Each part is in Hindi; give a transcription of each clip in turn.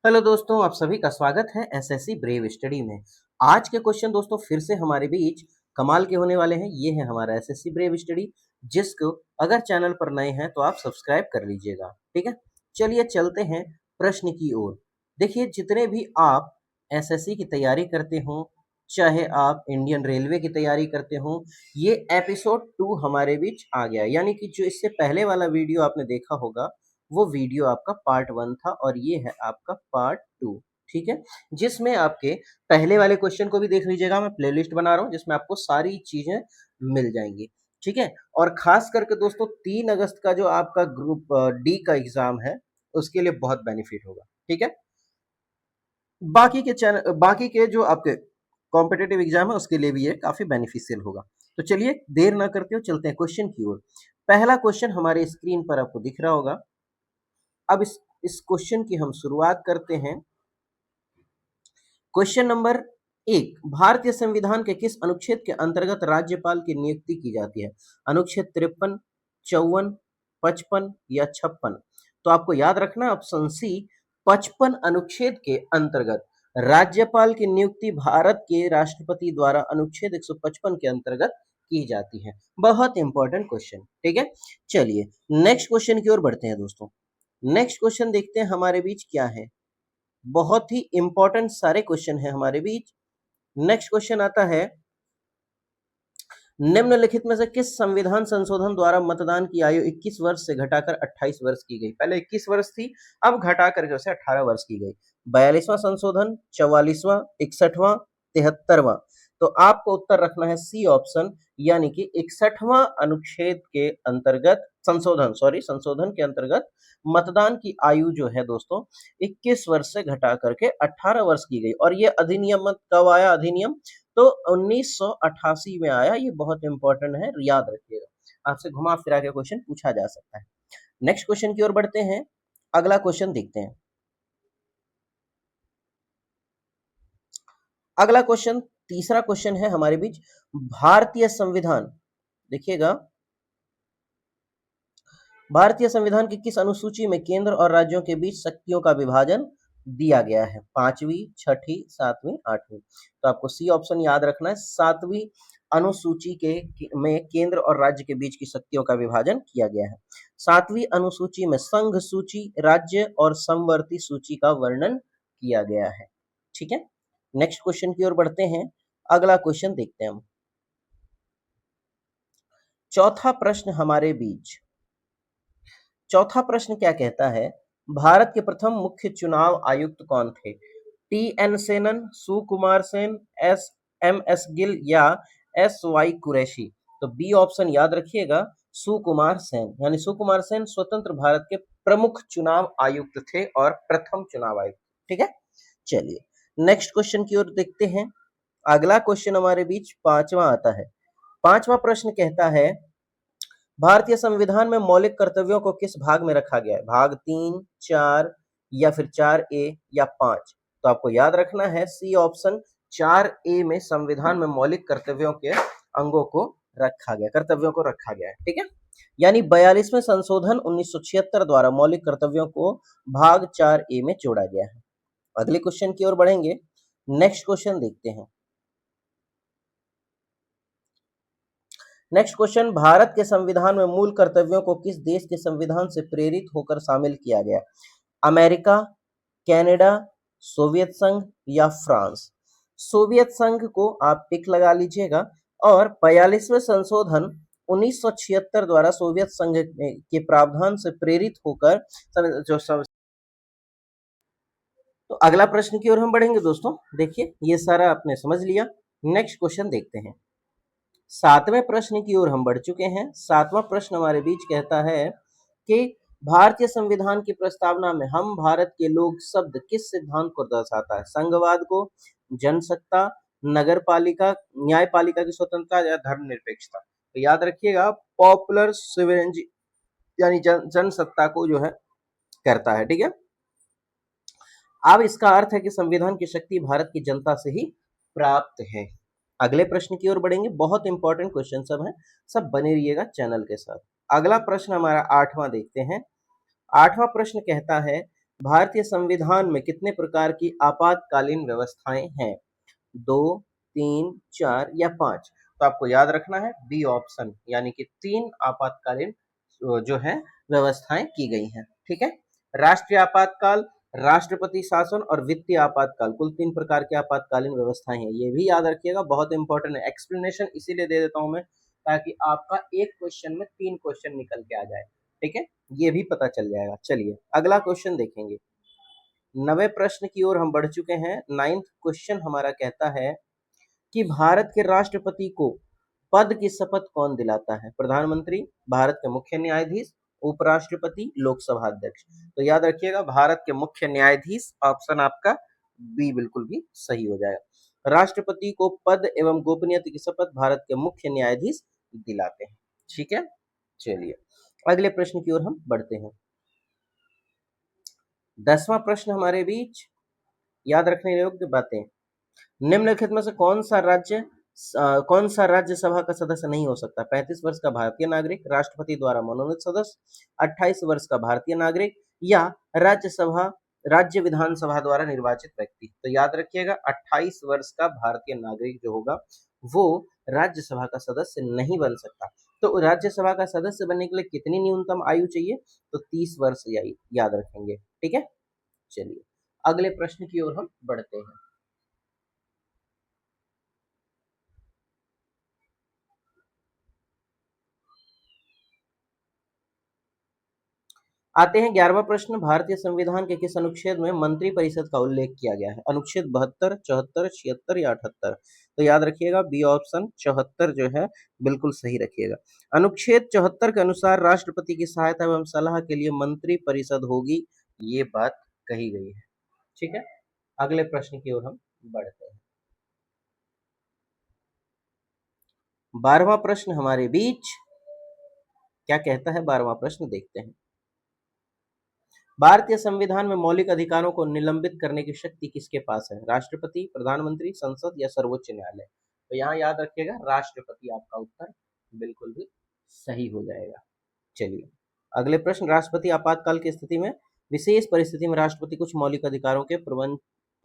हेलो दोस्तों, आप सभी का स्वागत है एसएससी ब्रेव स्टडी में। आज के क्वेश्चन दोस्तों फिर से हमारे बीच कमाल के होने वाले हैं। ये है हमारा एसएससी ब्रेव स्टडी, जिसको अगर चैनल पर नए हैं तो आप सब्सक्राइब कर लीजिएगा। ठीक है, चलिए चलते हैं प्रश्न की ओर। देखिए, जितने भी आप एसएससी की तैयारी करते हो, चाहे आप इंडियन रेलवे की तैयारी करते हो, ये एपिसोड 2 हमारे बीच आ गया। यानी कि जो इससे पहले वाला वीडियो आपने देखा होगा, वो वीडियो आपका पार्ट 1 था और ये है आपका पार्ट 2। ठीक है, जिसमें आपके पहले वाले क्वेश्चन को भी देख लीजिएगा। मैं प्लेलिस्ट बना रहा हूँ जिसमें आपको सारी चीजें मिल जाएंगी। ठीक है, और खास करके दोस्तों 3 अगस्त का जो आपका ग्रुप डी का एग्जाम है, उसके लिए बहुत बेनिफिट होगा। ठीक है, बाकी के जो आपके कॉम्पिटेटिव एग्जाम है उसके लिए भी ये काफी बेनिफिशियल होगा। तो चलिए देर ना करते हुए चलते हैं क्वेश्चन की ओर। पहला क्वेश्चन हमारे स्क्रीन पर आपको दिख रहा होगा। अब इस क्वेश्चन की हम शुरुआत करते हैं। क्वेश्चन नंबर 1, भारतीय संविधान के किस अनुच्छेद के अंतर्गत राज्यपाल की नियुक्ति की जाती है? अनुच्छेद 53, 54, 55 या 56? तो आपको याद रखना ऑप्शन सी, 55 अनुच्छेद के अंतर्गत राज्यपाल की नियुक्ति भारत के राष्ट्रपति द्वारा अनुच्छेद 155 के अंतर्गत की जाती है। बहुत इंपॉर्टेंट क्वेश्चन। ठीक है, चलिए नेक्स्ट क्वेश्चन की ओर बढ़ते हैं दोस्तों। नेक्स्ट क्वेश्चन देखते हैं हमारे बीच क्या है। बहुत ही इंपॉर्टेंट सारे क्वेश्चन है हमारे बीच। नेक्स्ट क्वेश्चन आता है, निम्नलिखित में से किस संविधान संशोधन द्वारा मतदान की आयु 21 वर्ष से घटाकर 28 वर्ष की गई? पहले 21 वर्ष थी, अब घटाकर जो है 18 वर्ष की गई। 42वां संशोधन, 44वां, 61वां, 73वां? तो आपको उत्तर रखना है सी ऑप्शन, यानी कि 61वां अनुच्छेद के अंतर्गत संशोधन के अंतर्गत मतदान की आयु जो है दोस्तों 21 वर्ष से घटा करके 18 वर्ष की गई। और ये अधिनियम कब आया? अधिनियम तो 1988 में आया। ये बहुत इंपॉर्टेंट है, याद रखिएगा। आपसे घुमा फिरा के क्वेश्चन पूछा जा सकता है। नेक्स्ट क्वेश्चन की ओर बढ़ते हैं। अगला क्वेश्चन देखते हैं। अगला क्वेश्चन, तीसरा क्वेश्चन है हमारे बीच, भारतीय संविधान, देखिएगा, भारतीय संविधान की किस अनुसूची में केंद्र और राज्यों के बीच शक्तियों का विभाजन दिया गया है? 5वीं, 6ठी, 7वीं, 8वीं? तो आपको सी ऑप्शन याद रखना है। 7वीं अनुसूची में केंद्र और राज्य के बीच की शक्तियों का विभाजन किया गया है। 7वीं अनुसूची में संघ सूची, राज्य और समवर्ती सूची का वर्णन किया गया है। ठीक है, नेक्स्ट क्वेश्चन की ओर बढ़ते हैं। अगला क्वेश्चन देखते हैं हम। चौथा प्रश्न हमारे बीच, चौथा प्रश्न क्या कहता है? भारत के प्रथम मुख्य चुनाव आयुक्त कौन थे? टी.एन. सेनन, सुकुमार सेन, एस.एम.एस. गिल या एस.वाई. कुरैशी? तो बी ऑप्शन याद रखिएगा, सुकुमार सेन। यानी सुकुमार सेन स्वतंत्र भारत के प्रमुख चुनाव आयुक्त थे और प्रथम चुनाव आयुक्त। ठीक है, चलिए नेक्स्ट क्वेश्चन की ओर देखते हैं। अगला क्वेश्चन हमारे बीच पांचवा आता है। पांचवा प्रश्न कहता है, भारतीय संविधान में मौलिक कर्तव्यों को किस भाग में रखा गया है? भाग 3, 4 या फिर 4A या 5? तो आपको याद रखना है सी ऑप्शन, 4A में संविधान में मौलिक कर्तव्यों के अंगों को कर्तव्यों को रखा गया है। ठीक है, यानी 42वें संशोधन 1976 द्वारा मौलिक कर्तव्यों को भाग 4A में जोड़ा गया है। अगले क्वेश्चन की ओर बढ़ेंगे। नेक्स्ट क्वेश्चन देखते हैं। नेक्स्ट क्वेश्चन, भारत के संविधान में मूल कर्तव्यों को किस देश के संविधान से प्रेरित होकर शामिल किया गया? अमेरिका, कनाडा, सोवियत संघ या फ्रांस? सोवियत संघ को आप टिक लगा लीजिएगा। और 42वें संशोधन 1976 द्वारा सोवियत संघ के प्रावधान से प्रेरित होकर तो अगला प्रश्न की ओर हम बढ़ेंगे दोस्तों। देखिए, ये सारा आपने समझ लिया। नेक्स्ट क्वेश्चन देखते हैं। 7वें प्रश्न की ओर हम बढ़ चुके हैं। 7वां प्रश्न हमारे बीच कहता है कि भारतीय संविधान की प्रस्तावना में हम भारत के लोग शब्द किस सिद्धांत को दर्शाता है? संघवाद को, जनसत्ता, नगरपालिका, न्यायपालिका की स्वतंत्रता या धर्मनिरपेक्षता? तो याद रखिएगा, पॉपुलर सोवेरेनिटी यानी जनसत्ता को जो है करता है। ठीक है, अब इसका अर्थ है कि संविधान की शक्ति भारत की जनता से ही प्राप्त है। अगले प्रश्न की ओर बढ़ेंगे। बहुत इंपॉर्टेंट क्वेश्चन सब हैं, सब बने रहिएगा चैनल के साथ। अगला प्रश्न हमारा 8वां देखते हैं। 8वां प्रश्न कहता है, भारतीय संविधान में कितने प्रकार की आपातकालीन व्यवस्थाएं हैं? 2, 3, 4 या 5? तो आपको याद रखना है बी ऑप्शन, यानी कि 3 आपातकालीन जो है व्यवस्थाएं की गई हैं। ठीक है, राष्ट्रीय आपातकाल, राष्ट्रपति शासन और वित्तीय आपातकाल, कुल 3 प्रकार की आपातकालीन व्यवस्थाएं हैं। ये भी याद रखिएगा, बहुत इंपॉर्टेंट है। एक्सप्लेनेशन इसीलिए दे देता हूं मैं ताकि आपका एक क्वेश्चन में 3 क्वेश्चन निकल के आ जाए। ठीक है, ये भी पता चल जाएगा। चलिए अगला क्वेश्चन देखेंगे। 90 प्रश्न की ओर हम बढ़ चुके हैं। 9th क्वेश्चन हमारा कहता है कि भारत के राष्ट्रपति को पद की शपथ कौन दिलाता है? प्रधानमंत्री, भारत के मुख्य न्यायाधीश, उपराष्ट्रपति, लोकसभा अध्यक्ष। तो याद रखिएगा भारत के मुख्य न्यायाधीश, ऑप्शन आपका बी बिल्कुल भी सही हो जाएगा। राष्ट्रपति को पद एवं गोपनीयता की शपथ भारत के मुख्य न्यायाधीश दिलाते हैं। ठीक है, चलिए अगले प्रश्न की ओर हम बढ़ते हैं। 10वां प्रश्न हमारे बीच, याद रखने योग्य बातें। निम्नलिखित में से कौन सा राज्यसभा का सदस्य नहीं हो सकता? 35 वर्ष का भारतीय नागरिक, राष्ट्रपति द्वारा मनोनीत सदस्य, 28 वर्ष का भारतीय नागरिक या राज्यसभा राज्य विधानसभा द्वारा निर्वाचित व्यक्ति। तो याद रखिएगा 28 वर्ष का भारतीय नागरिक जो होगा वो राज्यसभा का सदस्य नहीं बन सकता। तो राज्यसभा का सदस्य बनने के लिए कितनी न्यूनतम आयु चाहिए? तो 30 वर्ष याद रखेंगे। ठीक है, चलिए अगले प्रश्न की ओर हम बढ़ते हैं। आते हैं 11वां प्रश्न। भारतीय संविधान के किस अनुच्छेद में मंत्री परिषद का उल्लेख किया गया है? अनुच्छेद 72, 74, 76 या 78? तो याद रखिएगा बी ऑप्शन 74 जो है बिल्कुल सही रखिएगा। अनुच्छेद 74 के अनुसार राष्ट्रपति की सहायता एवं सलाह के लिए मंत्री परिषद होगी, ये बात कही गई है। ठीक है, अगले प्रश्न की ओर हम बढ़ते हैं। 12वां प्रश्न हमारे बीच क्या कहता है? 12वां प्रश्न देखते हैं। भारतीय संविधान में मौलिक अधिकारों को निलंबित करने की शक्ति किसके पास है? राष्ट्रपति, प्रधानमंत्री, संसद या सर्वोच्च न्यायालय? तो यहाँ याद रखिएगा राष्ट्रपति आपका उत्तर बिल्कुल भी सही हो जाएगा। चलिए अगले प्रश्न। राष्ट्रपति आपातकाल की स्थिति में, विशेष परिस्थिति में राष्ट्रपति कुछ मौलिक अधिकारों के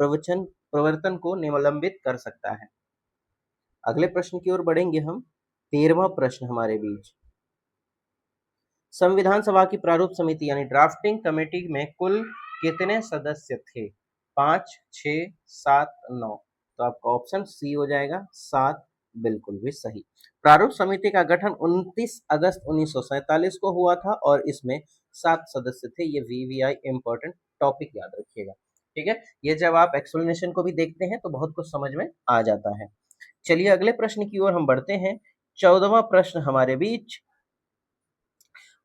प्रवर्तन को निलंबित कर सकता है। अगले प्रश्न की ओर बढ़ेंगे हम। 13वां प्रश्न हमारे बीच, संविधान सभा की प्रारूप समिति यानी ड्राफ्टिंग कमेटी में कुल कितने सदस्य थे? 5, 6, 7, 9? तो आपका ऑप्शन सी हो जाएगा 7 बिल्कुल भी सही। प्रारूप समिति का गठन 29 अगस्त 1947 को हुआ था और इसमें 7 सदस्य थे। ये वीवीआई इंपॉर्टेंट टॉपिक याद रखिएगा। ठीक है, ये जब आप एक्सप्लेनेशन को भी देखते हैं तो बहुत कुछ समझ में आ जाता है। चलिए अगले प्रश्न की ओर हम बढ़ते हैं। 14वां प्रश्न हमारे बीच,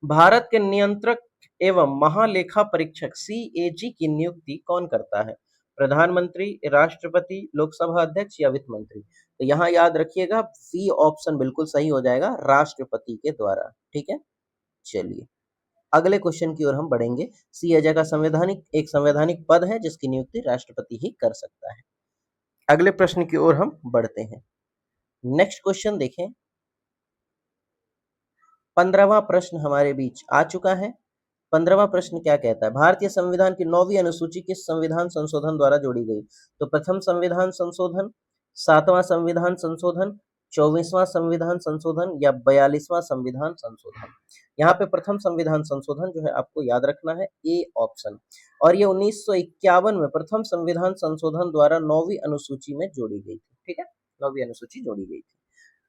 भारत के नियंत्रक एवं महालेखा परीक्षक सीएजी की नियुक्ति कौन करता है? प्रधानमंत्री, राष्ट्रपति, लोकसभा अध्यक्ष या वित्त मंत्री? तो यहाँ याद रखिएगा सी ऑप्शन बिल्कुल सही हो जाएगा, राष्ट्रपति के द्वारा। ठीक है, चलिए अगले क्वेश्चन की ओर हम बढ़ेंगे। सीएजी का एक संवैधानिक पद है जिसकी नियुक्ति राष्ट्रपति ही कर सकता है। अगले प्रश्न की ओर हम बढ़ते हैं। नेक्स्ट क्वेश्चन देखें। 15वां प्रश्न हमारे बीच आ चुका है। 15वां प्रश्न क्या कहता है? भारतीय संविधान की 9वीं अनुसूची किस संविधान संशोधन द्वारा जोड़ी गई? तो प्रथम संविधान संशोधन, 7वां संविधान संशोधन, 24वां संविधान संशोधन या 42वां संविधान संशोधन? यहाँ पे प्रथम संविधान संशोधन जो है आपको याद रखना है, ए ऑप्शन। और ये 1951 में प्रथम संविधान संशोधन द्वारा 9वीं अनुसूची में जोड़ी गई थी। ठीक है, 9वीं अनुसूची जोड़ी गई थी।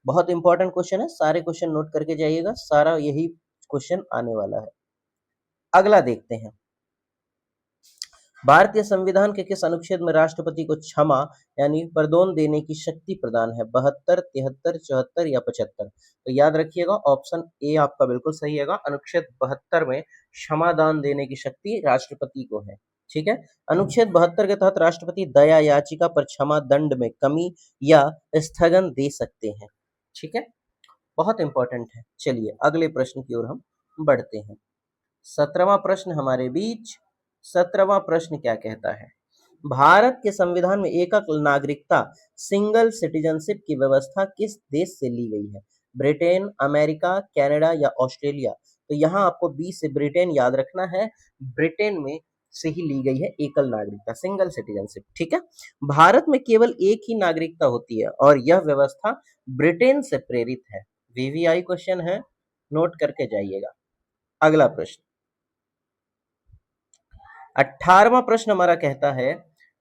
बहुत इंपॉर्टेंट क्वेश्चन है, सारे क्वेश्चन नोट करके जाइएगा, सारा यही क्वेश्चन आने वाला है। अगला देखते हैं। भारतीय संविधान के किस अनुच्छेद में राष्ट्रपति को क्षमा यानी पदोन्नति देने की शक्ति प्रदान है? 72, 73, 74 या 75? तो याद रखिएगा ऑप्शन ए आपका बिल्कुल सही है। अनुच्छेद 72 में क्षमादान देने की शक्ति राष्ट्रपति को है। ठीक है, अनुच्छेद 72 के तहत राष्ट्रपति दया याचिका पर क्षमा दंड में कमी या स्थगन दे सकते हैं। ठीक है, बहुत इंपॉर्टेंट है। चलिए अगले प्रश्न की ओर हम बढ़ते हैं। 17वां प्रश्न हमारे बीच। 17वां प्रश्न क्या कहता है? भारत के संविधान में एकक नागरिकता सिंगल सिटीजनशिप की व्यवस्था किस देश से ली गई है? ब्रिटेन, अमेरिका, कनाडा या ऑस्ट्रेलिया? तो यहाँ आपको बी से ब्रिटेन याद रखना है। ब्रिटेन में से ही ली गई है एकल नागरिकता, सिंगल सिटीजनशिप। ठीक है, भारत में केवल एक ही नागरिकता होती है और यह व्यवस्था ब्रिटेन से प्रेरित है। वीवीआई क्वेश्चन है, नोट करके जाइएगा। अगला प्रश्न, 18वां प्रश्न हमारा कहता है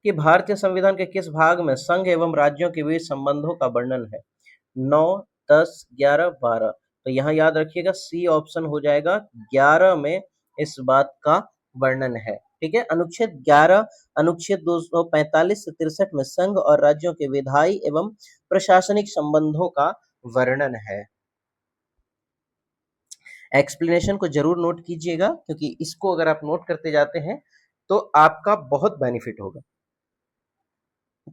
कि भारतीय संविधान के किस भाग में संघ एवं राज्यों के बीच संबंधों का वर्णन है? 9, 10, 11, 12। तो यहाँ याद रखिएगा सी ऑप्शन हो जाएगा, 11 में इस बात का वर्णन है। ठीक है, अनुच्छेद 11 अनुच्छेद 245 से 63 में संघ और राज्यों के विधायी एवं प्रशासनिक संबंधों का वर्णन है। एक्सप्लेनेशन को जरूर नोट कीजिएगा, क्योंकि इसको अगर आप नोट करते जाते हैं तो आपका बहुत बेनिफिट होगा।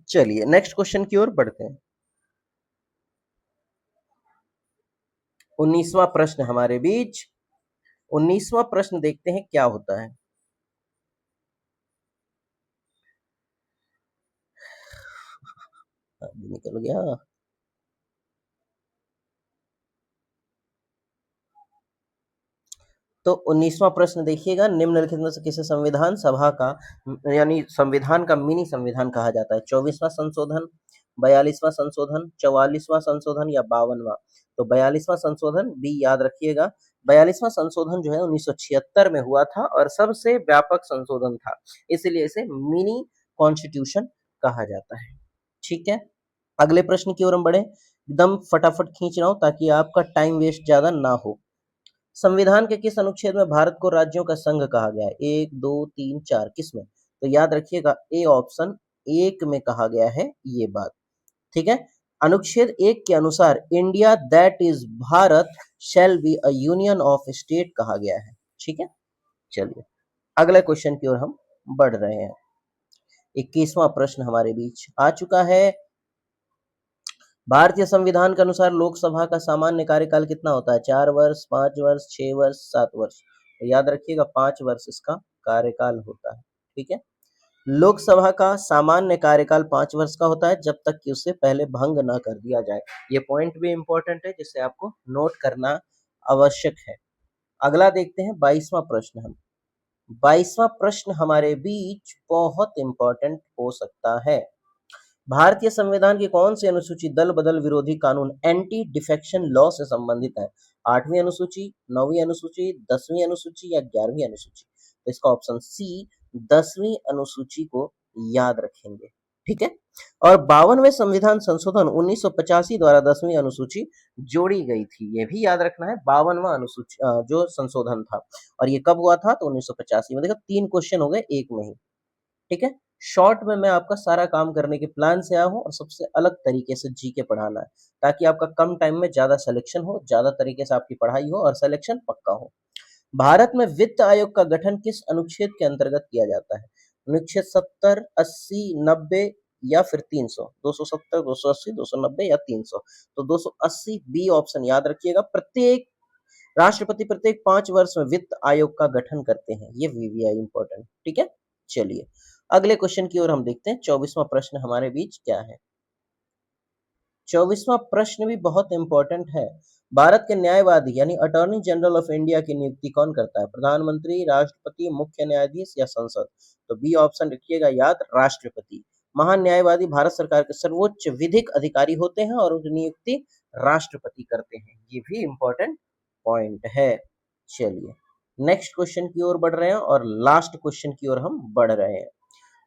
चलिए नेक्स्ट क्वेश्चन की ओर बढ़ते हैं। 19वां प्रश्न हमारे बीच, 19वां प्रश्न देखते हैं क्या होता है। निकल गया। तो 19वां प्रश्न देखिएगा, निम्नलिखित में से किसे संविधान सभा का यानी संविधान का मिनी संविधान कहा जाता है? 24वां संशोधन, 42वां संशोधन, 44वां संशोधन या 52वां? तो 42वां संशोधन बी याद रखिएगा। 42वां संशोधन जो है 1976 में हुआ था और सबसे व्यापक संशोधन था, इसलिए इसे मिनी कॉन्स्टिट्यूशन कहा जाता है। ठीक है, अगले प्रश्न की ओर हम बढ़े, एकदम फटाफट खींच रहा हूं ताकि आपका टाइम वेस्ट ज्यादा ना हो। संविधान के किस अनुच्छेद में भारत को राज्यों का संघ कहा गया है? 1, 2, 3, 4, किसमें? तो याद रखिएगा ए ऑप्शन 1 में कहा गया है ये बात। ठीक है, अनुच्छेद 1 के अनुसार India that is Bharat shall be a union of state कहा गया है। ठीक है, चलिए अगले क्वेश्चन की ओर हम बढ़ रहे हैं। 21वां प्रश्न हमारे बीच आ चुका है। भारतीय संविधान के अनुसार लोकसभा का सामान्य कार्यकाल कितना होता है? 4 वर्ष, 5 वर्ष, 6 वर्ष, 7 वर्ष? तो याद रखिएगा 5 वर्ष इसका कार्यकाल होता है। ठीक है, लोकसभा का सामान्य कार्यकाल 5 वर्ष का होता है जब तक कि उससे पहले भंग न कर दिया जाए। ये पॉइंट भी इंपॉर्टेंट है जिसे आपको नोट करना आवश्यक है। अगला देखते हैं 22वां प्रश्न। हम 22वां प्रश्न हमारे बीच बहुत इंपॉर्टेंट हो सकता है। भारतीय संविधान की कौन सी अनुसूची दल बदल विरोधी कानून एंटी डिफेक्शन लॉ से संबंधित है? 8वीं अनुसूची, 9वीं अनुसूची, 10वीं अनुसूची या 11वीं अनुसूची? तो इसका ऑप्शन सी 10वीं अनुसूची को याद रखेंगे। ठीक है, और 52वें संविधान संशोधन 1985 द्वारा 10वीं अनुसूची जोड़ी गई थी, ये भी याद रखना है। 52वां अनुसूची जो संशोधन था, और ये कब हुआ था? तो 1985 में। देखो 3 क्वेश्चन हो गए एक में ही। ठीक है, शॉर्ट में मैं आपका सारा काम करने के प्लान से आया हूं और सबसे अलग तरीके से जीके पढ़ाना है, ताकि आपका कम टाइम में ज्यादा सिलेक्शन हो, ज्यादा तरीके से आपकी पढ़ाई हो और सिलेक्शन पक्का हो। भारत में वित्त आयोग का गठन किस अनुच्छेद के अंतर्गत किया जाता है? अनुच्छेद 70, 80, 90 या फिर 300? 270, 280, 290 या 300? तो 280 बी ऑप्शन याद रखिएगा। प्रत्येक राष्ट्रपति प्रत्येक 5 वर्ष में वित्त आयोग का गठन करते हैं, ये वीवीआई इंपॉर्टेंट। ठीक है, चलिए अगले क्वेश्चन की ओर हम देखते हैं। 24वां प्रश्न हमारे बीच क्या है? 24वां प्रश्न भी बहुत इंपॉर्टेंट है। भारत के न्यायवादी यानी अटॉर्नी जनरल ऑफ इंडिया की नियुक्ति कौन करता है? प्रधानमंत्री, राष्ट्रपति, मुख्य न्यायाधीश या संसद? तो बी ऑप्शन रखिएगा याद, राष्ट्रपति। महान न्यायवादी भारत सरकार के सर्वोच्च विधिक अधिकारी होते हैं और उनकी नियुक्ति राष्ट्रपति करते हैं, ये भी इंपॉर्टेंट पॉइंट है। चलिए नेक्स्ट क्वेश्चन की ओर बढ़ रहे हैं और लास्ट क्वेश्चन की ओर हम बढ़ रहे हैं।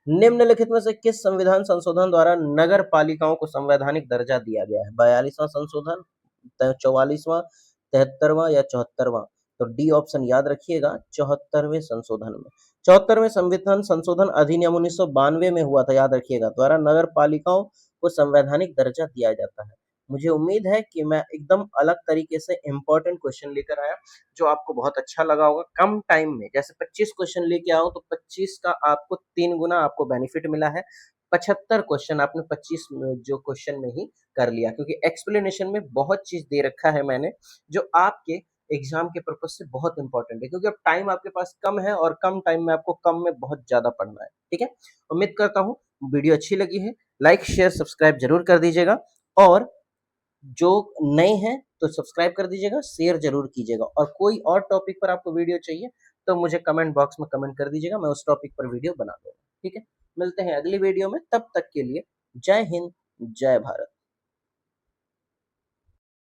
निम्नलिखित में से किस संविधान संशोधन द्वारा नगर पालिकाओं को संवैधानिक दर्जा दिया गया है? 42वां संशोधन, 44वां, 73वां या 74वां? तो डी ऑप्शन याद रखिएगा, 74वें संशोधन में। 74वें संविधान संशोधन अधिनियम 1992 में हुआ था, याद रखिएगा, द्वारा नगर पालिकाओं को संवैधानिक दर्जा दिया जाता है। मुझे उम्मीद है कि मैं एकदम अलग तरीके से इंपॉर्टेंट क्वेश्चन लेकर आया, जो आपको बहुत अच्छा लगा होगा। कम टाइम में, जैसे 25 क्वेश्चन लेके आओ तो 25 का आपको 3 गुना आपको बेनिफिट मिला है। 75 क्वेश्चन आपने 25 जो क्वेश्चन में ही कर लिया, क्योंकि एक्सप्लेनेशन में बहुत चीज दे रखा है मैंने, जो आपके एग्जाम के पर्पज से बहुत इंपॉर्टेंट है, क्योंकि अब टाइम आपके पास कम है और कम टाइम में आपको कम में बहुत ज्यादा पढ़ना है। ठीक है, उम्मीद करता हूँ वीडियो अच्छी लगी है। लाइक शेयर सब्सक्राइब जरूर कर दीजिएगा, और जो नए हैं तो सब्सक्राइब कर दीजिएगा, शेयर जरूर कीजिएगा, और कोई और टॉपिक पर आपको वीडियो चाहिए तो मुझे कमेंट बॉक्स में कमेंट कर दीजिएगा, मैं उस टॉपिक पर वीडियो बना दूंगा। ठीक है, मिलते हैं अगली वीडियो में, तब तक के लिए जय हिंद, जय भारत।